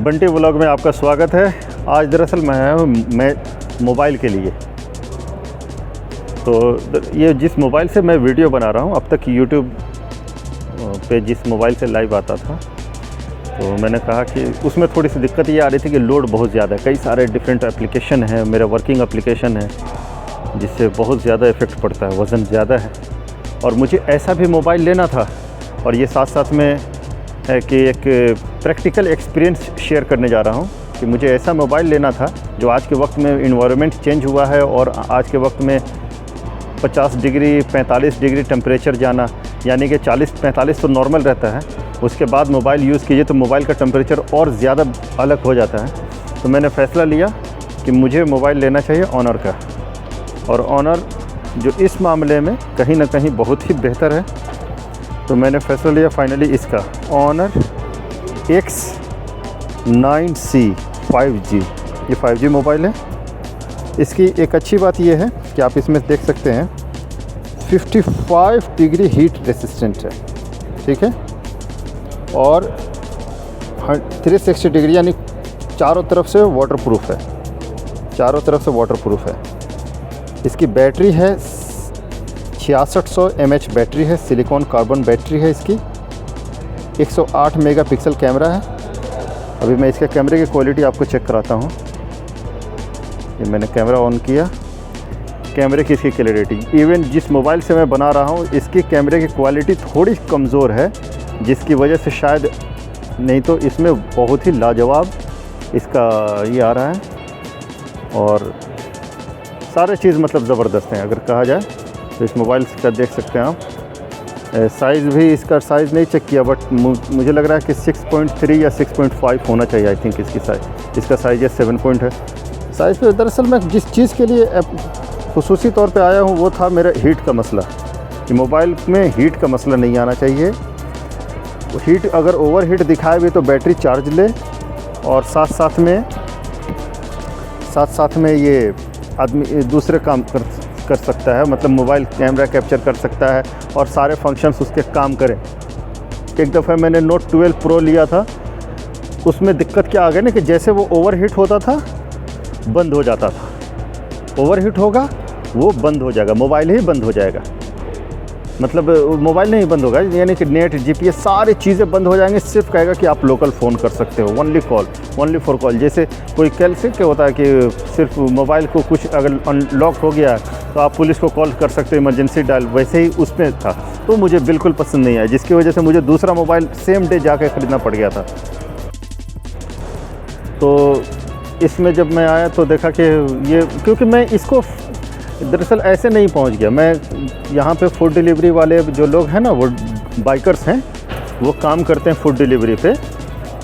Bunty vlog में आपका स्वागत है। आज दरअसल मैं मोबाइल के लिए तो ये जिस मोबाइल से मैं वीडियो बना रहा हूँ, अब तक यूट्यूब पे जिस मोबाइल से लाइव आता था, तो मैंने कहा कि उसमें थोड़ी सी दिक्कत ये आ रही थी कि लोड बहुत ज़्यादा है। कई सारे डिफरेंट एप्लीकेशन हैं, मेरा वर्किंग एप्लीकेशन है, जिससे बहुत ज़्यादा इफ़ेक्ट पड़ता है, वज़न ज़्यादा है। और मुझे ऐसा भी मोबाइल लेना था, और ये साथ साथ में है कि एक प्रैक्टिकल एक्सपीरियंस शेयर करने जा रहा हूँ कि मुझे ऐसा मोबाइल लेना था जो आज के वक्त में इन्वायरमेंट चेंज हुआ है और आज के वक्त में 50 डिग्री 45 डिग्री टेम्परेचर जाना, यानी कि 40-45 तो नॉर्मल रहता है, उसके बाद मोबाइल यूज़ कीजिए तो मोबाइल का टेम्परेचर और ज़्यादा अलग हो जाता है। तो मैंने फ़ैसला लिया कि मुझे मोबाइल लेना चाहिए ऑनर का, और ऑनर जो इस मामले में कहीं ना कहीं बहुत ही बेहतर है। तो मैंने फ़ैसला लिया फाइनली इसका, ऑनर X9C 5G। ये 5G मोबाइल है। इसकी एक अच्छी बात ये है कि आप इसमें देख सकते हैं 55 डिग्री हीट रेसिस्टेंट है, ठीक है, और 360 डिग्री यानी चारों तरफ से वाटरप्रूफ है, चारों तरफ से वाटरप्रूफ है। इसकी बैटरी है 6600 mAh बैटरी है, सिलिकॉन कार्बन बैटरी है इसकी। 108 मेगापिक्सल कैमरा है। अभी मैं इसके कैमरे की क्वालिटी आपको चेक कराता हूँ। ये मैंने कैमरा ऑन किया, कैमरे की इसकी क्लैरिटी, इवन जिस मोबाइल से मैं बना रहा हूँ इसकी कैमरे की क्वालिटी थोड़ी कमज़ोर है, जिसकी वजह से शायद, नहीं तो इसमें बहुत ही लाजवाब इसका ये आ रहा है। और सारे चीज़ मतलब ज़बरदस्त हैं अगर कहा जाए तो। इस मोबाइल का देख सकते हैं आप, साइज़ भी इसका साइज़ नहीं चेक किया, बट मुझे लग रहा है कि 6.3 या 6.5 होना चाहिए। आई थिंक इसकी साइज़, इसका साइज़ है 7 पॉइंट है साइज़ पे। दरअसल मैं जिस चीज़ के लिए खुसूसी तौर पे आया हूँ वो था मेरा हीट का मसला, कि मोबाइल में हीट का मसला नहीं आना चाहिए। हीट अगर ओवर हीट दिखाए भी तो बैटरी चार्ज ले, और साथ साथ में ये आदमी दूसरे काम कर सकता है, मतलब मोबाइल कैमरा कैप्चर कर सकता है और सारे फंक्शंस उसके काम करें। एक दफ़ा मैंने नोट 12 प्रो लिया था, उसमें दिक्कत क्या आ गई ना कि जैसे वो ओवर हीट होता था बंद हो जाता था। ओवर हीट होगा वो बंद हो जाएगा, मोबाइल ही बंद हो जाएगा, मतलब मोबाइल नहीं बंद होगा, यानी कि नेट जीपीएस सारी चीज़ें बंद हो जाएंगे। सिर्फ कहेगा कि आप लोकल फ़ोन कर सकते हो, ओनली फॉर कॉल। जैसे कोई कैसे क्या होता है कि सिर्फ मोबाइल को कुछ अगर अनलॉक हो गया तो आप पुलिस को कॉल कर सकते हो, इमरजेंसी डायल, वैसे ही उसमें था। तो मुझे बिल्कुल पसंद नहीं आया, जिसकी वजह से मुझे दूसरा मोबाइल सेम डे जाकर ख़रीदना पड़ गया था। तो इसमें जब मैं आया तो देखा कि ये, क्योंकि मैं इसको दरअसल ऐसे नहीं पहुंच गया। मैं यहाँ पे फूड डिलीवरी वाले जो लोग हैं ना, वो बाइकर्स हैं, वो काम करते हैं फूड डिलीवरी पे।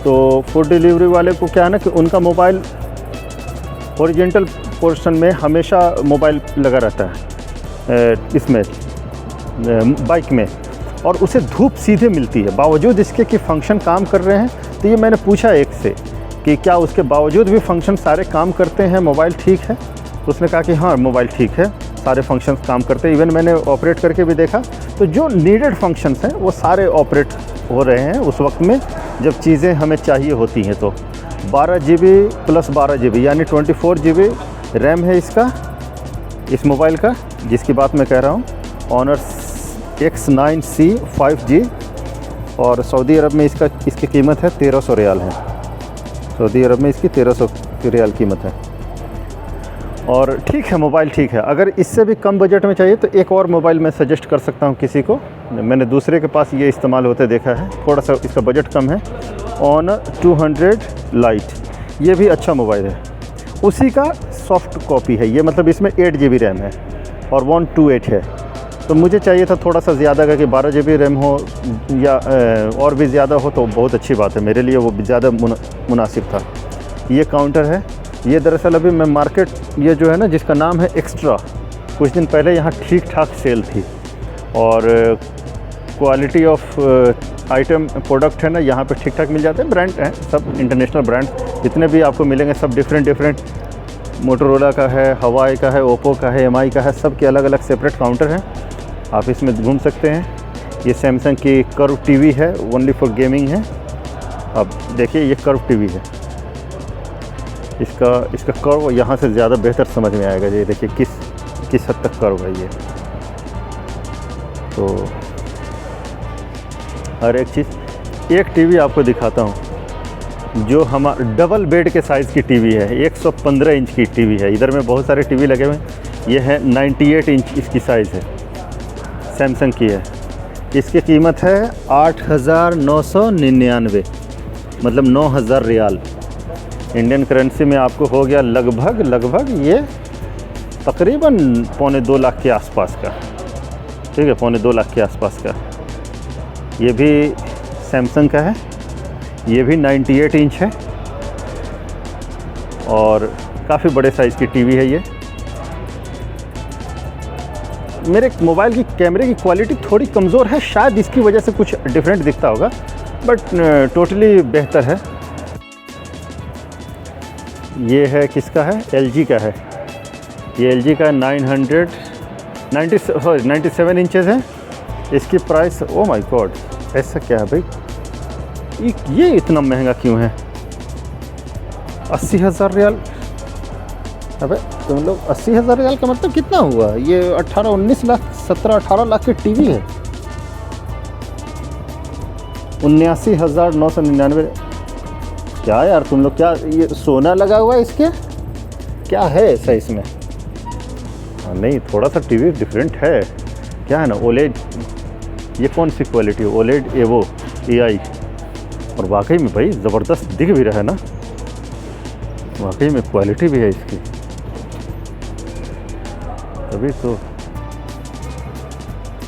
तो फूड डिलीवरी वाले को क्या है ना कि उनका मोबाइल हॉरिजॉन्टल पोर्शन में हमेशा मोबाइल लगा रहता है इसमें बाइक में, और उसे धूप सीधे मिलती है, बावजूद इसके कि फ़ंक्शन काम कर रहे हैं। तो ये मैंने पूछा एक से कि क्या उसके बावजूद भी फ़ंक्शन सारे काम करते हैं, मोबाइल ठीक है? तो उसने कहा कि हाँ मोबाइल ठीक है, सारे फंक्शंस काम करते हैं। इवन मैंने ऑपरेट करके भी देखा तो जो नीडेड फंक्शंस हैं वो सारे ऑपरेट हो रहे हैं उस वक्त में जब चीज़ें हमें चाहिए होती हैं। तो 12 GB प्लस 12 GB यानी 24 GB रैम है इसका, इस मोबाइल का, जिसकी बात मैं कह रहा हूँ, ऑनर X9C 5G। और सऊदी अरब में इसकी कीमत है 1300 रियाल है। सऊदी अरब में इसकी 1300 रियाल कीमत है। और ठीक है, मोबाइल ठीक है। अगर इससे भी कम बजट में चाहिए तो एक और मोबाइल मैं सजेस्ट कर सकता हूँ किसी को, मैंने दूसरे के पास ये इस्तेमाल होते देखा है, थोड़ा सा इसका बजट कम है, ऑनर 200 लाइट। ये भी अच्छा मोबाइल है, उसी का सॉफ्ट कॉपी है ये, मतलब इसमें 8 GB रैम है और 128 है। तो मुझे चाहिए था थोड़ा सा ज़्यादा का, कि 12 GB रैम हो या और भी ज़्यादा हो तो बहुत अच्छी बात है, मेरे लिए वो ज़्यादा मुनासिब था। ये काउंटर है, ये दरअसल अभी मैं मार्केट, ये जो है ना जिसका नाम है एक्स्ट्रा, कुछ दिन पहले यहाँ ठीक ठाक सेल थी, और क्वालिटी ऑफ आइटम प्रोडक्ट है ना यहाँ पे ठीक ठाक मिल जाते हैं। ब्रांड हैं सब, इंटरनेशनल ब्रांड जितने भी आपको मिलेंगे सब डिफरेंट मोटोरोला का है, हवाई का है, ओप्पो का है, MI का है, सब के अलग अलग सेपरेट काउंटर हैं, आप इसमें घूम सकते हैं। ये सैमसंग की कर्व टीवी है, ओनली फॉर गेमिंग है। अब देखिए ये कर्व टीवी है, इसका कर्व यहाँ से ज़्यादा बेहतर समझ में आएगा। ये देखिए किस हद तक कर्व है ये। तो हर एक चीज़। एक टीवी आपको दिखाता हूँ जो हमारा डबल बेड के साइज़ की टीवी है, 115 इंच की टीवी है। इधर में बहुत सारे टीवी लगे हुए हैं, ये है 98 इंच इसकी साइज़ है, सैमसंग की है। इसकी कीमत है 8,999, मतलब 9,000 रियाल। इंडियन करेंसी में आपको हो गया लगभग ये तकरीबन 2.25 लाख के आसपास का। ठीक है, 2.25 लाख के आसपास का। ये भी सैमसंग का है, ये भी 98 इंच है और काफ़ी बड़े साइज़ की टीवी है ये। मेरे मोबाइल की कैमरे की क्वालिटी थोड़ी कमज़ोर है, शायद इसकी वजह से कुछ डिफरेंट दिखता होगा, बट टोटली बेहतर है। ये है किसका है? LG का है। ये LG का 97 इंचेस है। इसकी प्राइस, ओ माय गॉड, ऐसा क्या है भाई, ये इतना महंगा क्यों है? 80,000 रियाल। अबे तुम लोग, 80,000 रियाल का मतलब कितना हुआ? ये 18-19 लाख, 17-18 लाख की टीवी है। 79,999। क्या यार तुम लोग, क्या ये सोना लगा हुआ है इसके? क्या है ऐसा इसमें? नहीं, थोड़ा सा टीवी डिफरेंट है। क्या है ना, ओलेड, ये कौन सी क्वालिटी है? ओलेड एवो AI। और वाकई में भाई ज़बरदस्त दिख भी रहा है ना, वाकई में क्वालिटी भी है इसकी।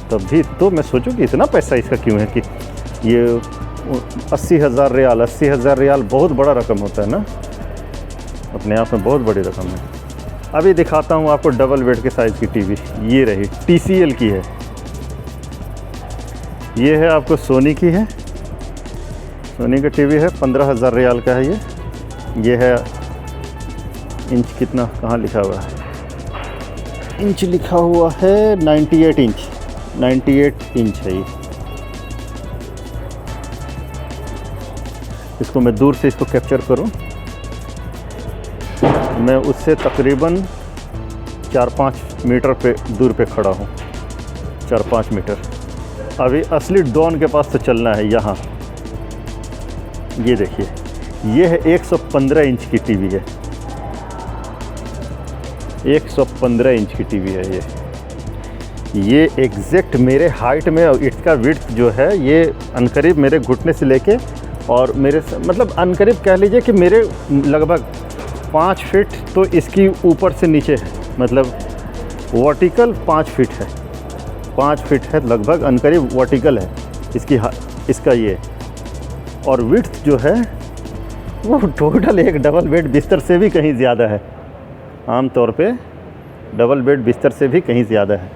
तभी तो मैं सोचूं कि इतना पैसा इसका क्यों है, कि ये 80,000 रियाल। 80,000 रियाल बहुत बड़ा रकम होता है ना, अपने आप में बहुत बड़ी रकम है। अभी दिखाता हूँ आपको डबल बेड के साइज़ की टीवी। ये रही, TCL की है। ये है आपको सोनी की है, सोनी का टीवी है, 15,000 रियाल का है ये। ये है इंच कितना, कहाँ लिखा हुआ है? इंच लिखा हुआ है 98 इंच, 98 इंच है ये। इसको मैं दूर से इसको कैप्चर करूं, मैं उससे तकरीबन 4-5 मीटर पे दूर पे खड़ा हूं, 4-5 मीटर। अभी असली डॉन के पास तो चलना है यहाँ। ये देखिए, ये है 115 इंच की टीवी है, 115 इंच की टीवी है ये एग्जैक्ट मेरे हाइट में, और इसका विड्थ जो है ये अनकरीब मेरे घुटने से लेके और मेरे, मतलब अनकरीब कह लीजिए कि मेरे लगभग 5 फीट तो इसकी ऊपर से नीचे है, मतलब वर्टिकल 5 फीट है, 5 फीट है लगभग, अनकरीब वर्टिकल है इसका ये। और विड्थ जो है वो टोटल एक डबल बेड बिस्तर से भी कहीं ज़्यादा है। आम तौर पे डबल बेड बिस्तर से भी कहीं ज़्यादा है।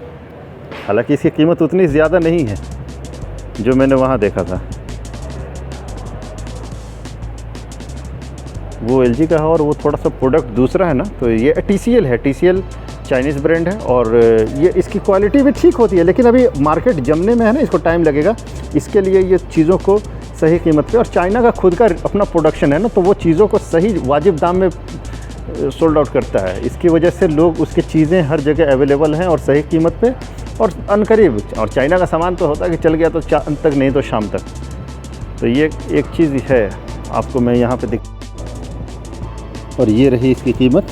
हालांकि इसकी कीमत उतनी ज़्यादा नहीं है जो मैंने वहाँ देखा था। वो LG का है और वो थोड़ा सा प्रोडक्ट दूसरा है ना, तो ये TCL है। TCL चाइनीज़ ब्रांड है और ये इसकी क्वालिटी भी ठीक होती है, लेकिन अभी मार्केट जमने में है ना, इसको टाइम लगेगा। इसके लिए ये चीज़ों को सही कीमत पे, और चाइना का खुद का अपना प्रोडक्शन है ना, तो वो चीज़ों को सही वाजिब दाम में सोल्ड आउट करता है। इसकी वजह से लोग, उसकी चीज़ें हर जगह अवेलेबल हैं और सही कीमत पे और अनकरीब। और चाइना का सामान तो होता है कि चल गया तो चांद तक, नहीं तो शाम तक। तो ये एक चीज़ है आपको मैं यहाँ पे दिख। और ये रही इसकी कीमत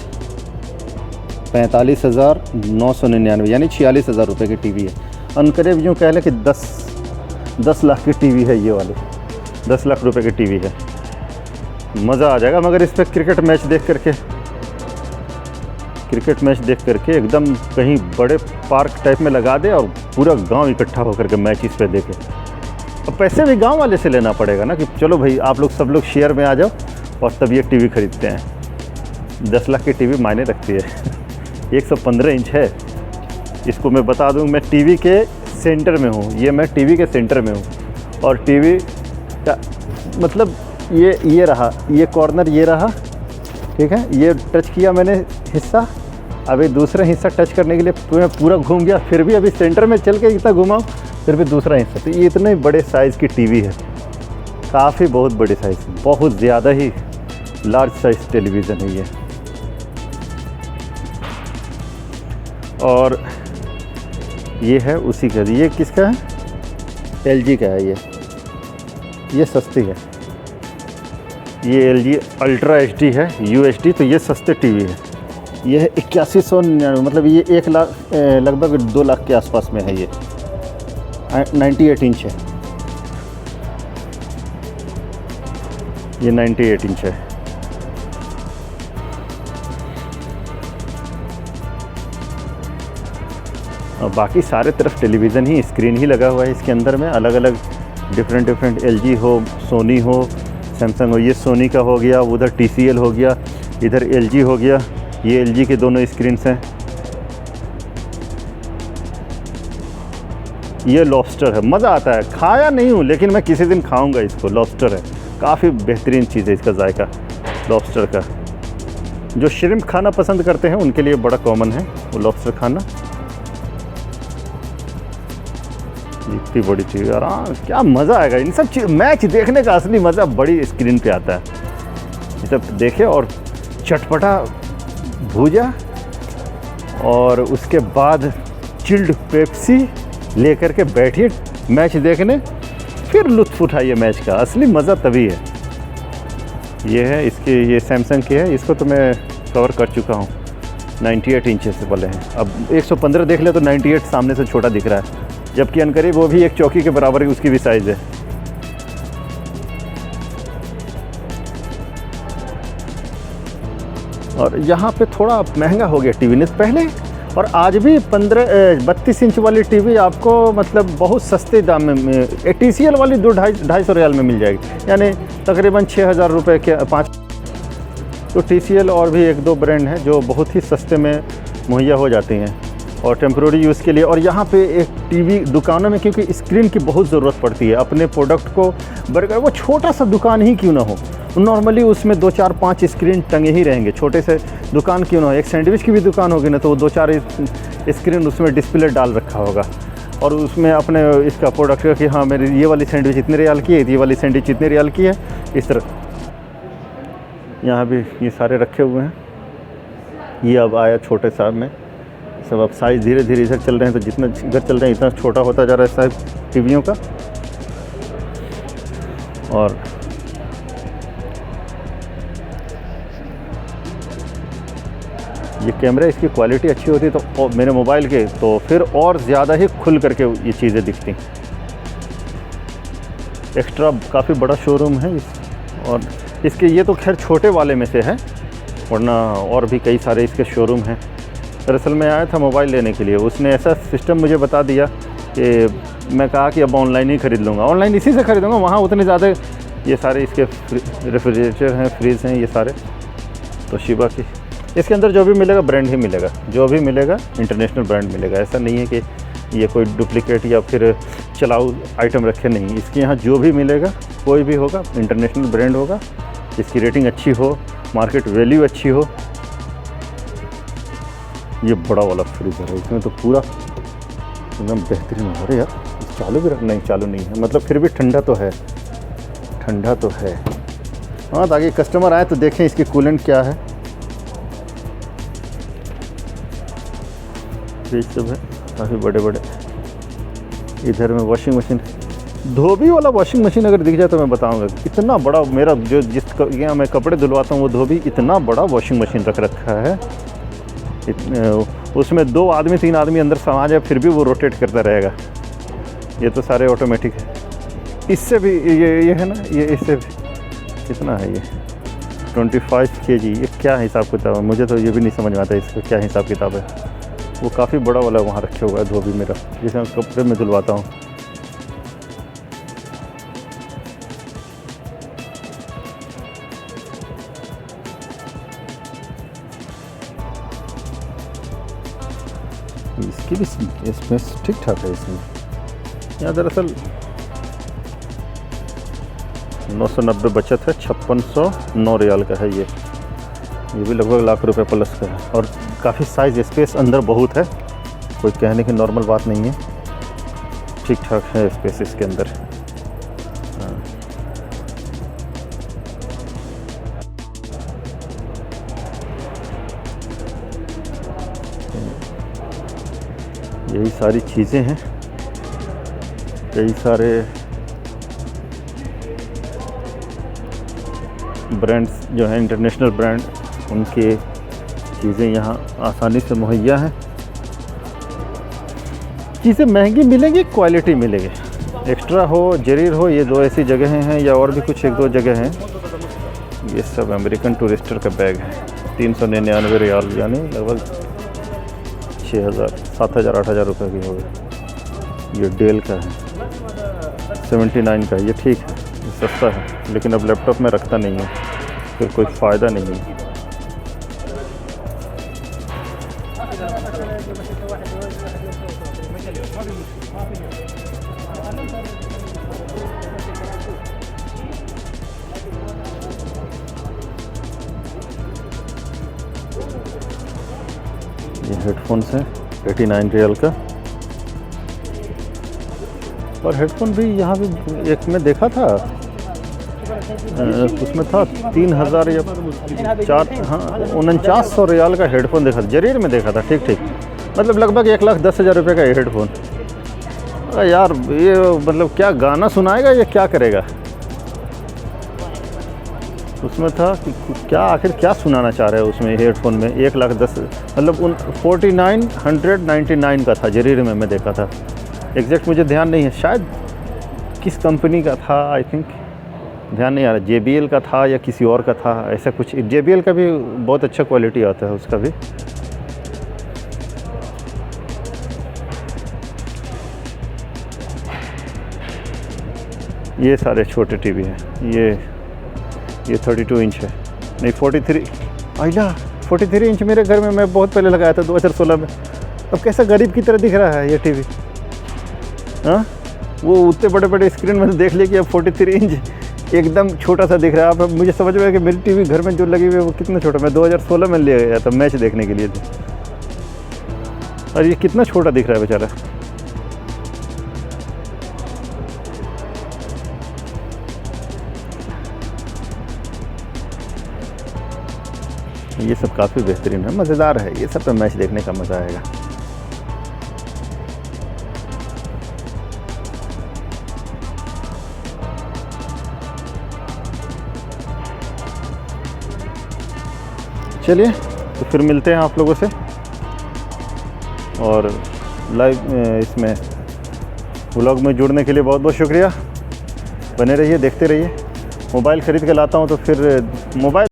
45,999, यानी 46,000 रुपये की टीवी है। अनकरीब यूँ कह लें कि 10 लाख की टीवी है ये वाली, 10 लाख रुपए की टीवी है। मज़ा आ जाएगा मगर इस पर क्रिकेट मैच देख करके एकदम कहीं बड़े पार्क टाइप में लगा दे और पूरा गांव इकट्ठा होकर के मैच इस पर देखे। अब पैसे भी गांव वाले से लेना पड़ेगा ना, कि चलो भाई आप लोग सब लोग शेयर में आ जाओ और तब ये टीवी ख़रीदते हैं। 10 लाख की टीवी मायने रखती है। 115 इंच है। इसको मैं बता दूं, मैं टीवी के सेंटर में हूँ, मैं टीवी के सेंटर में हूँ। और टीवी का मतलब ये रहा, ये कॉर्नर ये रहा, ठीक है। ये टच किया मैंने हिस्सा, अभी दूसरा हिस्सा टच करने के लिए मैं पूरा घूम गया, फिर भी अभी सेंटर में चल के इतना घुमाऊँ, फिर भी दूसरा हिस्सा। तो ये इतने बड़े साइज़ की टीवी है, काफ़ी बहुत बड़ी साइज़, बहुत ज़्यादा ही लार्ज साइज टेलीविज़न है ये। और ये है उसी का, ये किसका है? LG का है ये सस्ती है। ये LG अल्ट्रा HD है UHD, तो ये सस्ते टीवी है। ये है 8199, मतलब ये 1 लाख लगभग 2 लाख के आसपास में है। ये 98 इंच है, ये 98 इंच है। और बाकी सारे तरफ टेलीविज़न ही, स्क्रीन ही लगा हुआ है इसके अंदर में, अलग अलग डिफरेंट LG हो, सोनी हो, सैमसंग हो। ये सोनी का हो गया, उधर TCL हो गया, इधर LG हो गया। ये LG के दोनों स्क्रीन्स हैं। ये लॉबस्टर है, मज़ा आता है। खाया नहीं हूँ लेकिन मैं किसी दिन खाऊंगा इसको। लॉबस्टर है, काफ़ी बेहतरीन चीज़ है इसका जायका लॉबस्टर का। जो श्रिम्प खाना पसंद करते हैं उनके लिए बड़ा कॉमन है वो लॉबस्टर खाना। इतनी बड़ी चीज़ यार, क्या मज़ा आएगा इन सब चीज़। मैच देखने का असली मज़ा बड़ी स्क्रीन पे आता है। ये सब देखे और चटपटा भूजा और उसके बाद चिल्ड पेप्सी लेकर के बैठिए मैच देखने, फिर लुत्फ़ उठाइए मैच का। असली मज़ा तभी है। ये है इसकी, ये सैमसंग की है। इसको तो मैं कवर कर चुका हूँ। 98 इंचेस वाले हैं। अब 115 देख ले तो 98 सामने से छोटा दिख रहा है, जबकि अनकरीब वो भी एक चौकी के बराबर उसकी भी साइज़ है। और यहाँ पे थोड़ा महंगा हो गया टीवी ने पहले और आज भी 32 इंच वाली टीवी आपको मतलब बहुत सस्ते दाम में TCL वाली 2-250 रियाल में मिल जाएगी, यानी तकरीबन 6,000 रुपये के 5। तो TCL और भी 1-2 ब्रांड हैं जो बहुत ही सस्ते में मुहैया हो जाती हैं और टेम्प्रोरी यूज़ के लिए। और यहाँ पे एक टीवी दुकानों में क्योंकि स्क्रीन की बहुत ज़रूरत पड़ती है अपने प्रोडक्ट को बरकरार, वो छोटा सा दुकान ही क्यों ना हो, नॉर्मली उसमें 2-4-5 स्क्रीन टंगे ही रहेंगे। छोटे से दुकान क्यों ना हो, एक सैंडविच की भी दुकान होगी ना तो 2-4 स्क्रीन उसमें डिस्प्ले डाल रखा होगा और उसमें अपने इसका प्रोडक्ट कि हाँ मेरी ये वाली सैंडविच इतने रियाल की है, ये वाली सैंडविच इतने रियाल की है। इस तरह यहाँ भी ये सारे रखे हुए हैं। ये अब आया छोटे साहब में सब, अब साइज़ धीरे धीरे इधर चल रहे हैं, तो जितना इधर चल रहे हैं इतना छोटा होता जा रहा है साइज टीवियों का। और ये कैमरा, इसकी क्वालिटी अच्छी होती है तो मेरे मोबाइल के, तो फिर और ज़्यादा ही खुल करके ये चीज़ें दिखती। एक्स्ट्रा काफ़ी बड़ा शोरूम है और इसके ये तो खैर छोटे वाले में से है, वरना और भी कई सारे इसके शोरूम हैं। दरअसल मैं आया था मोबाइल लेने के लिए, उसने ऐसा सिस्टम मुझे बता दिया कि मैं कहा कि अब ऑनलाइन ही ख़रीद लूँगा, ऑनलाइन इसी से ख़रीदूँगा। वहाँ उतने ज़्यादा ये सारे इसके रेफ्रिजरेटर हैं, फ्रीज हैं, ये सारे तोशिबा की। इसके अंदर जो भी मिलेगा ब्रांड ही मिलेगा, जो भी मिलेगा इंटरनेशनल ब्रांड मिलेगा। ऐसा नहीं है कि ये कोई डुप्लीकेट या फिर चलाऊ आइटम रखे, नहीं। इसके यहाँ जो भी मिलेगा कोई भी होगा इंटरनेशनल ब्रांड होगा, इसकी रेटिंग अच्छी हो, मार्केट वैल्यू अच्छी हो। ये बड़ा वाला फ्रीज़र है, इसमें तो पूरा एकदम बेहतरीन हो रहा है यार। चालू भी नहीं, चालू नहीं है, मतलब फिर भी ठंडा तो है, ठंडा तो है। हाँ, ताकि कस्टमर आए तो देखें इसकी कूलेंट क्या है। फ्रिज सब है काफ़ी बड़े बड़े। इधर में वॉशिंग मशीन, धोबी वाला वॉशिंग मशीन अगर दिख जाए तो मैं बताऊंगा। इतना बड़ा मेरा जो यहाँ मैं कपड़े धुलवाता हूँ वो धोबी, इतना बड़ा वॉशिंग मशीन रख रखा है। उसमें 2 आदमी 3 आदमी अंदर समा जाए फिर भी वो रोटेट करता रहेगा। ये तो सारे ऑटोमेटिक है। इससे भी ये है ना, ये इससे भी कितना है ये 25 kg। ये क्या हिसाब किताब है, मुझे तो ये भी नहीं समझ में आता इसका क्या हिसाब किताब है। वो काफ़ी बड़ा वाला वहाँ रखे हुआ है धोबी मेरा, जिसे मैं कपड़े में धुलवाता हूँ। इसकी भी स्पेस ठीक ठाक है इसमें। यहाँ दरअसल 990 बचत है, 5609 रियाल का है ये भी लगभग लाख रुपए प्लस का है। और काफ़ी साइज़ स्पेस अंदर बहुत है, कोई कहने की नॉर्मल बात नहीं है, ठीक ठाक है स्पेस इसके अंदर। यही सारी चीज़ें हैं, कई सारे ब्रांड्स जो हैं इंटरनेशनल ब्रांड, उनके चीज़ें यहाँ आसानी से मुहैया हैं। चीज़ें महंगी मिलेंगी, क्वालिटी मिलेगी। एक्स्ट्रा हो, जरीर हो, ये दो ऐसी जगहें हैं, या और भी कुछ एक दो जगह हैं। ये सब अमेरिकन टूरिस्टर का बैग है, 399 रियाल, यानी लगभग 6000, 7000, 8000 रुपये की होगी। ये डेल का है, 79 का है। ये ठीक है, ये सस्ता है, लेकिन अब लैपटॉप में रखता नहीं है, फिर कोई फ़ायदा नहीं है। ये हेडफोन्स हैं 89 रियाल का। और हेडफोन भी यहाँ भी एक में देखा था, उसमें था 3000 या 4, हाँ 4900 रियाल का हेडफोन देखा था, जरीर में देखा था। ठीक, मतलब लगभग 1,10,000 रुपये का ये हेडफोन। यार ये मतलब क्या गाना सुनाएगा या क्या करेगा? उसमें था कि क्या, आखिर क्या सुनाना चाह रहे हैं उसमें हेडफोन में। 1,10,000 मतलब 4999 का था, जरीर में मैं देखा था। एग्जैक्ट मुझे ध्यान नहीं है, शायद किस कंपनी का था, आई थिंक ध्यान नहीं आ रहा, JBL का था या किसी और का था, ऐसा कुछ। JBL का भी बहुत अच्छा क्वालिटी आता है उसका भी। ये सारे छोटे टीवी हैं। ये 32 इंच है, नहीं 43, आइला 43 इंच मेरे घर में मैं बहुत पहले लगाया था 2016 में। अब कैसा गरीब की तरह दिख रहा है ये टीवी। हाँ, वो उतने बड़े बड़े स्क्रीन में देख लिया कि अब 43 इंच एकदम छोटा सा दिख रहा है। अब मुझे समझ में आया कि मेरी टीवी घर में जो लगी हुई है वो कितना छोटा। मैं 2016 में ले गया था मैच देखने के लिए, और ये कितना छोटा दिख रहा है बेचारा। ये सब काफ़ी बेहतरीन है, मज़ेदार है। ये सब पे मैच देखने का मज़ा आएगा। चलिए तो फिर मिलते हैं आप लोगों से, और लाइव इसमें व्लॉग में जुड़ने के लिए बहुत बहुत शुक्रिया। बने रहिए, देखते रहिए। मोबाइल ख़रीद के लाता हूँ तो फिर मोबाइल